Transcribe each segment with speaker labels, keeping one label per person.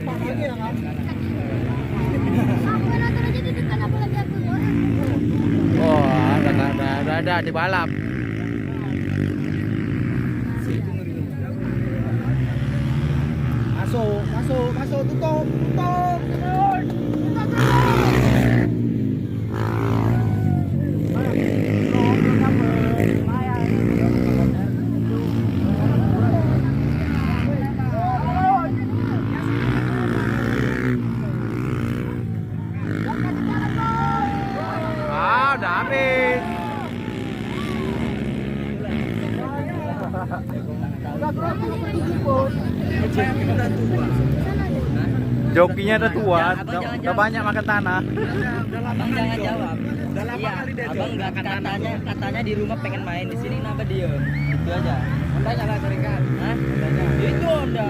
Speaker 1: Oh, ada di balap.
Speaker 2: Masuk, tutup.
Speaker 1: Ah, udah habis. Jokinya udah tua, udah banyak makan tanah.
Speaker 3: Abang jangan jawab. Iya, abang nggak katanya di rumah pengen main di sini, kenapa dia? Itu aja.
Speaker 2: Hondanya lah carikan.
Speaker 3: Hah? Itu Honda.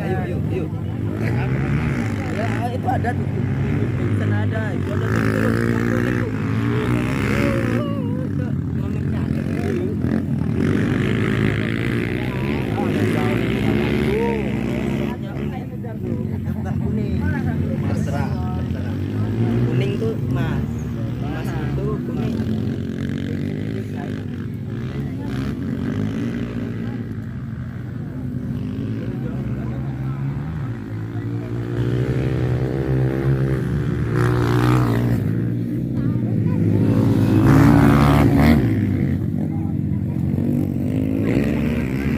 Speaker 3: Ayo. Ya, itu ada tuh. Di sana ada. Itu ada tuh. Terserah. Kuning tuh mas itu kuning.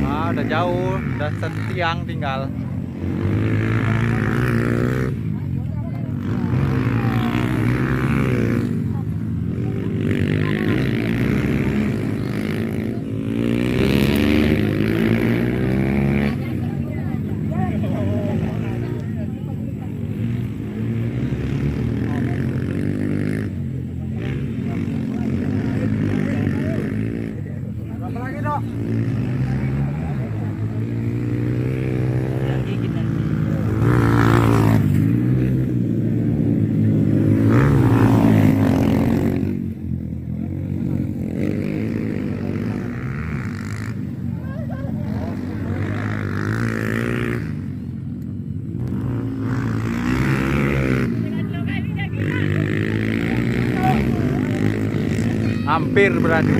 Speaker 1: Ah, udah jauh, udah setiang tinggal.
Speaker 2: Berapa lagi, Dok?
Speaker 3: Gigit nanti.
Speaker 1: Hampir berarti.